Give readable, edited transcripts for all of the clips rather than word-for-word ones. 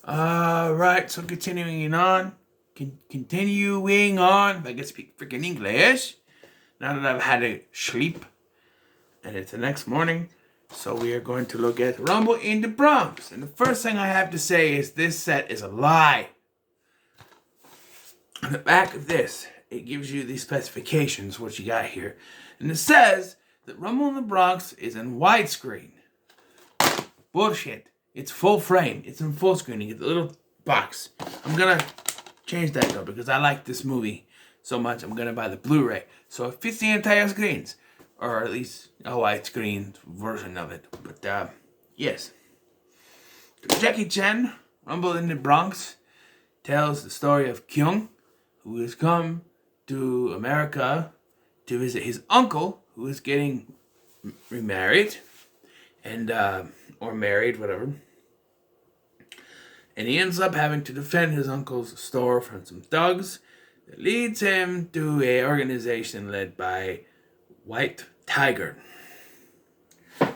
Right, so continuing on, if I can speak freaking English, now that I've had a sleep, and it's the next morning, so we are going to look at Rumble in the Bronx. And the first thing I have to say is this set is a lie. On the back of this, it gives you the specifications, what you got here. And it says that Rumble in the Bronx is in widescreen. Bullshit. It's full frame. It's in full screen. You get the little box. I'm gonna change that though because I like this movie so much. I'm gonna buy the Blu-ray. So it fits the entire screens. Or at least a widescreen version of it. But yes. Jackie Chan, Rumble in the Bronx, tells the story of Kyung, who has come to America to visit his uncle, who is getting remarried. And or married, whatever. And he ends up having to defend his uncle's store from some thugs. That leads him to a organization led by White Tiger.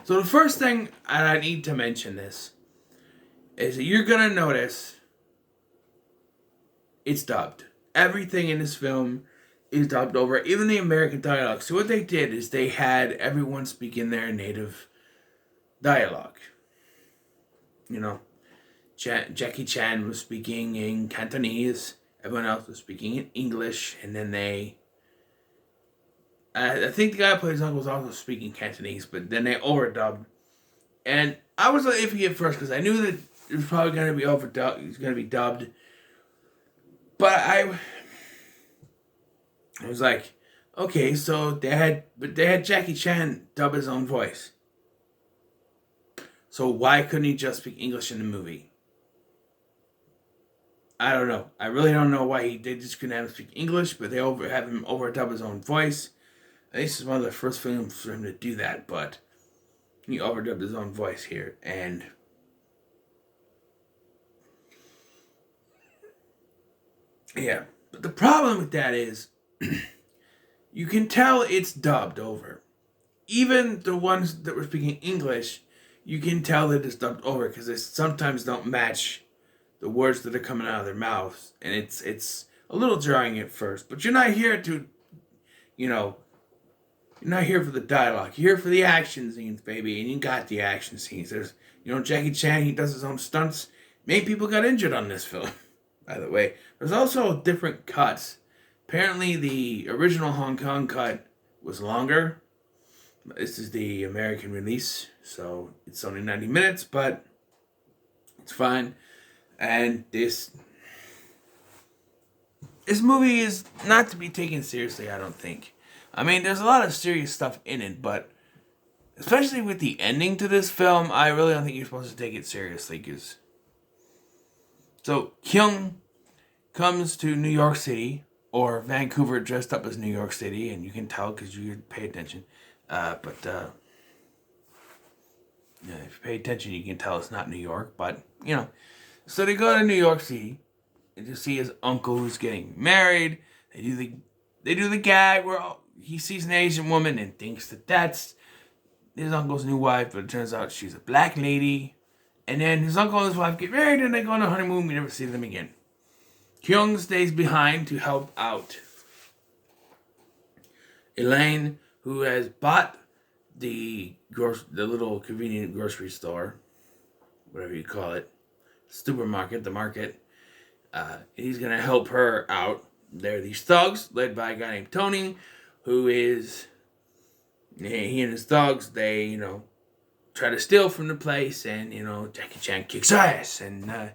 So the first thing I need to mention this is that you're gonna notice it's dubbed. Everything in this film is dubbed over, even the American dialogue. So what they did is they had everyone speaking their native dialogue. You know, Jackie Chan was speaking in Cantonese. Everyone else was speaking in English. And then I think the guy who played his uncle was also speaking Cantonese. But then they overdubbed. And I was iffy at first because I knew that it was probably going to be overdubbed. It was going to be dubbed. But I was like, okay, so they had Jackie Chan dub his own voice. So why couldn't he just speak English in the movie? I don't know. I really don't know why they just couldn't have him speak English, but they have him overdub his own voice. I think this is one of the first films for him to do that, but he overdubbed his own voice here. And yeah, but the problem with that is you can tell it's dubbed over. Even the ones that were speaking English, you can tell that it's dubbed over because they sometimes don't match the words that are coming out of their mouths, and it's a little jarring at first. But you're not here to, you're not here for the dialogue. You're here for the action scenes, baby, and you got the action scenes. There's, Jackie Chan, he does his own stunts. Many people got injured on this film, by the way. There's also different cuts. Apparently, the original Hong Kong cut was longer. This is the American release, so it's only 90 minutes, but it's fine. And this movie is not to be taken seriously, I don't think. I mean, there's a lot of serious stuff in it, but especially with the ending to this film, I really don't think you're supposed to take it seriously. So, Kyung comes to New York City, or Vancouver dressed up as New York City, and you can tell because you pay attention. If you pay attention, you can tell it's not New York. But, So they go to New York City and to see his uncle who's getting married. They do the gag where he sees an Asian woman and thinks that that's his uncle's new wife, but it turns out she's a black lady. And then his uncle and his wife get married and they go on a honeymoon. We never see them again. Kyung stays behind to help out Elaine, who has bought the little convenient grocery store, whatever you call it, supermarket, the market. He's gonna help her out. There are these thugs led by a guy named Tony, who is, he and his thugs, they try to steal from the place, and Jackie Chan kicks ass, and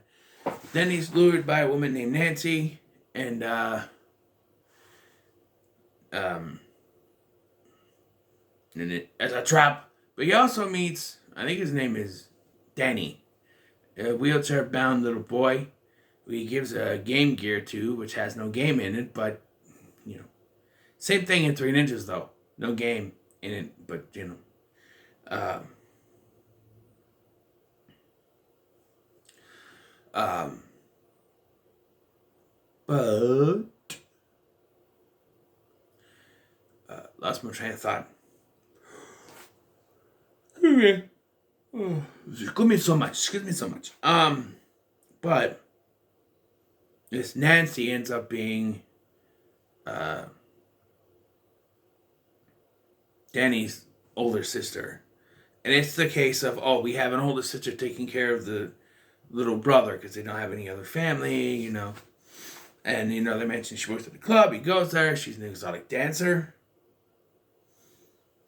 then he's lured by a woman named Nancy, and as a trap. But he also meets, I think his name is Danny, a wheelchair-bound little boy who he gives a Game Gear to, which has no game in it, but, same thing in 3 Ninjas, though. No game in it, but, lost my train of thought. Excuse me so much. But this Nancy ends up being uh, Danny's older sister. And it's the case of, oh, we have an older sister taking care of the little brother because they don't have any other family, And, they mention she works at the club. He goes there. She's an exotic dancer.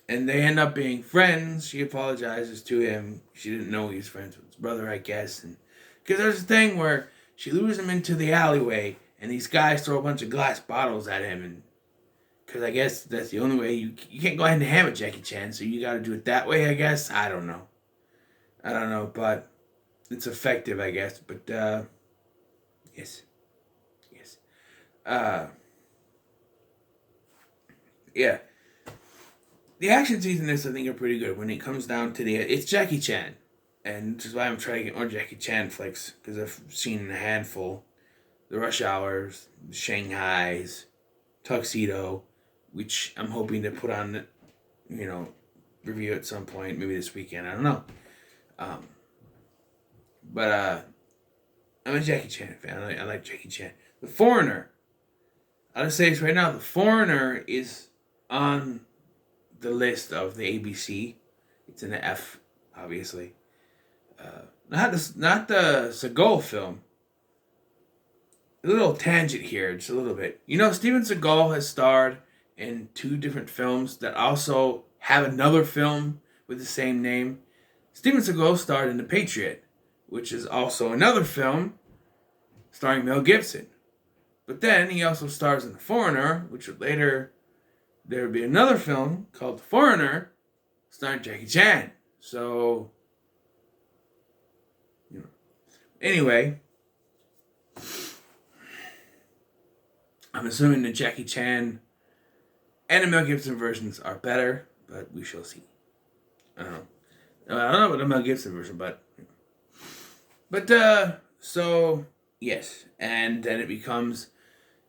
And they end up being friends. She apologizes to him. She didn't know he was friends with his brother, I guess. And because there's a thing where she lures him into the alleyway, and these guys throw a bunch of glass bottles at him. And because I guess that's the only way. You can't go ahead and ham it, Jackie Chan, so you got to do it that way, I guess. I don't know, but it's effective, I guess. But, yes. Yeah. The action scenes in this, I think, are pretty good. When it comes down to it's Jackie Chan. And this is why I'm trying to get more Jackie Chan flicks. Because I've seen a handful. The Rush Hours, the Shanghais, Tuxedo, which I'm hoping to put on, review at some point. Maybe this weekend. I don't know. But I'm a Jackie Chan fan. I like Jackie Chan. The Foreigner. I'll just say this right now. The Foreigner is on the list of the ABC. It's in the F, obviously. Not the Seagal film. A little tangent here, just a little bit. Steven Seagal has starred in 2 different films that also have another film with the same name. Steven Seagal starred in The Patriot, which is also another film starring Mel Gibson. But then he also stars in The Foreigner, which would later there would be another film called The Foreigner starring Jackie Chan. So, Anyway, I'm assuming the Jackie Chan and the Mel Gibson versions are better, but we shall see. I don't know about the Mel Gibson version, so, yes. And then it becomes,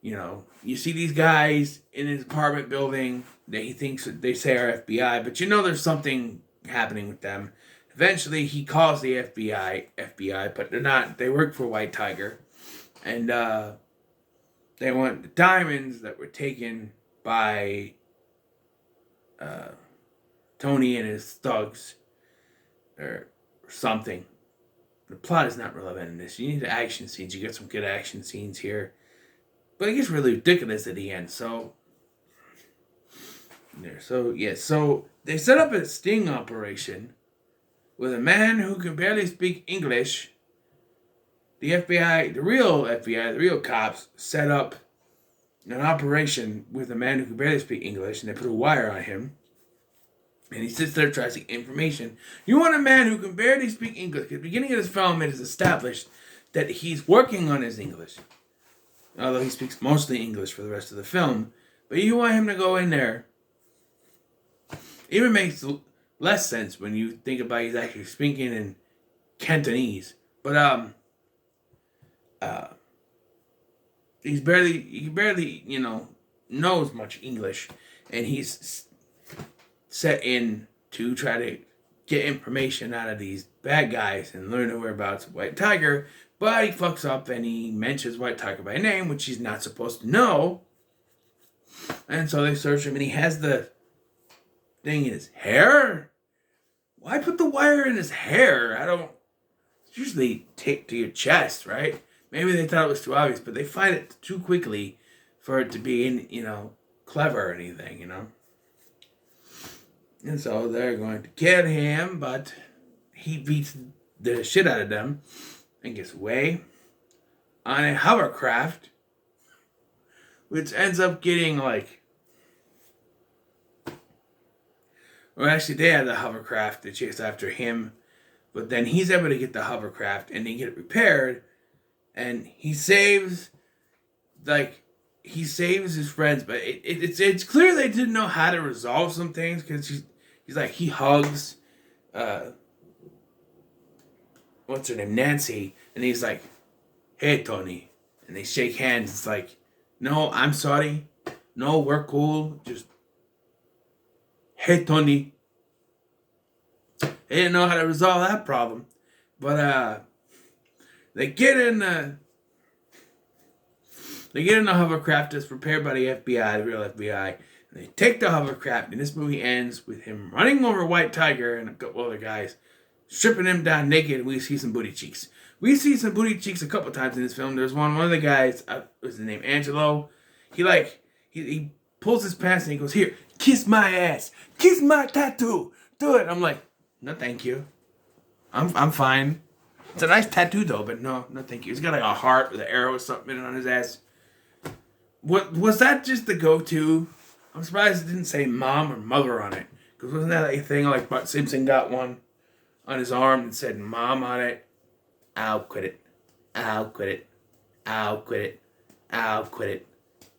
you see these guys in his apartment building that he thinks they say are FBI, but there's something happening with them. Eventually, he calls the FBI, but they're not. They work for White Tiger. And they want the diamonds that were taken by Tony and his thugs, or something. The plot is not relevant in this. You need the action scenes. You get some good action scenes here. But it gets really ridiculous at the end. So they set up a sting operation with a man who can barely speak English. The FBI, the real cops, set up an operation with a man who can barely speak English, and they put a wire on him. And he sits there trying to get information. You want a man who can barely speak English. At the beginning of this film, it is established that he's working on his English. Although he speaks mostly English for the rest of the film. But you want him to go in there. It even makes less sense when you think about he's actually speaking in Cantonese. But, he barely, knows much English. And he's set in to try to get information out of these bad guys and learn the whereabouts of White Tiger. But he fucks up and he mentions White Tiger by name, which he's not supposed to know. And so they search him, and he has the thing in his hair. Why put the wire in his hair? It's usually taped to your chest, right? Maybe they thought it was too obvious, but they find it too quickly for it to be, clever or anything, And so they're going to kill him, but he beats the shit out of them and gets away on a hovercraft, which ends up getting actually they had the hovercraft that chased after him, but then he's able to get the hovercraft and they get it repaired, and he saves his friends, but it's clear they didn't know how to resolve some things, because he hugs what's her name, Nancy, and he's like, "Hey, Tony," and they shake hands. It's like, no, I'm sorry, no, we're cool, just, "Hey, Tony." They didn't know how to resolve that problem, but They get in the hovercraft that's prepared by the FBI, the real FBI. And they take the hovercraft, and this movie ends with him running over White Tiger and a couple other guys, stripping him down naked, and we see some booty cheeks. We see some booty cheeks a couple times in this film. There's one of the guys, what's his name, Angelo. He pulls his pants and he goes, "Here, kiss my ass, kiss my tattoo, do it." I'm like, no, thank you. I'm fine. It's a nice tattoo though, but no, thank you. He's got like a heart with an arrow or something on his ass. What was that? Just the go-to? I'm surprised it didn't say mom or mother on it. Because wasn't that like a thing like Bart Simpson got one on his arm that said mom on it? I'll quit it. I'll quit it. I'll quit it. I'll quit it.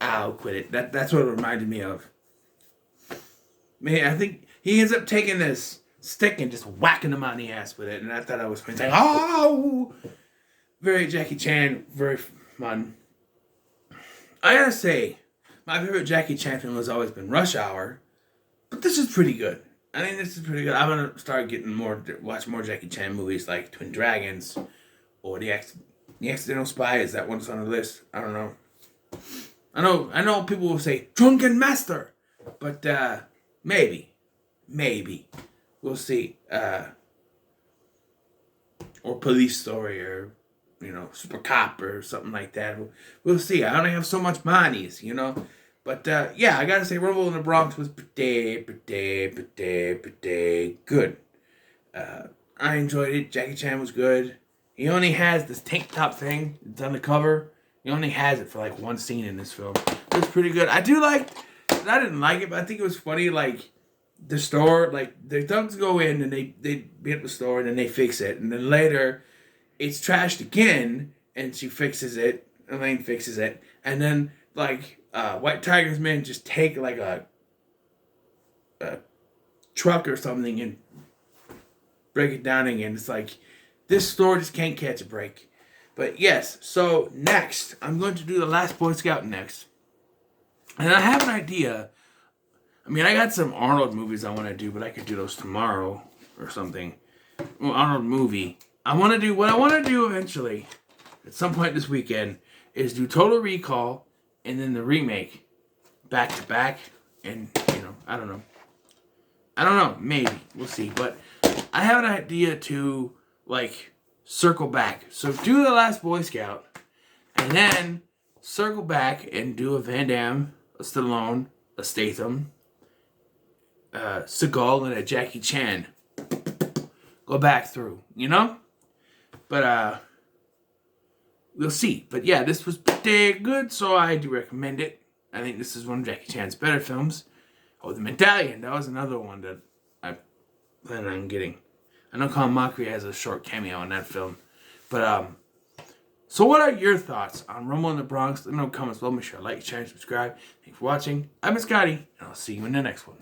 I'll quit it. That's what it reminded me of. Man, I think he ends up taking this stick and just whacking him on the ass with it. And I thought I was funny. It's like, oh! Very Jackie Chan. Very fun. I gotta say, my favorite Jackie Chan film has always been Rush Hour. But this is pretty good. I think this is pretty good. I'm gonna start watch more Jackie Chan movies like Twin Dragons or The Accidental Spy. Is that one's on the list? I don't know. I know people will say Drunken Master, but maybe we'll see. Or Police Story, or Super Cop or something like that. We'll see. I only have so much monies, But yeah, I gotta say, Rumble in the Bronx was pretty good. I enjoyed it. Jackie Chan was good. He only has this tank top thing. It's on the cover. He only has it for like one scene in this film. It was pretty good. I didn't like it, but I think it was funny. Like the store, like the thugs go in and they be at the store and then they fix it, and then later it's trashed again and she fixes it. Elaine fixes it, and then like White Tiger's men just take like a truck or something and break it down again. It's like this store just can't catch a break. But yes, so next I'm going to do The Last Boy Scout next, and I have an idea. I mean, I got some Arnold movies I want to do, but I could do those tomorrow or something. Well, Arnold movie. What I want to do eventually, at some point this weekend, is do Total Recall and then the remake back to back. And, I don't know. Maybe. We'll see. But I have an idea to, circle back. So do The Last Boy Scout, and then circle back and do a Van Damme, a Stallone, a Statham, Seagal, and a Jackie Chan. Go back through, But, we'll see. But yeah, this was pretty good, so I do recommend it. I think this is one of Jackie Chan's better films. Oh, The Medallion. That was another one that I plan on getting. I know Colin Mockery has a short cameo in that film. But, so what are your thoughts on Rumble in the Bronx? Let me know in the comments below. Make sure to like, share, and subscribe. Thanks for watching. I'm Scotty, and I'll see you in the next one.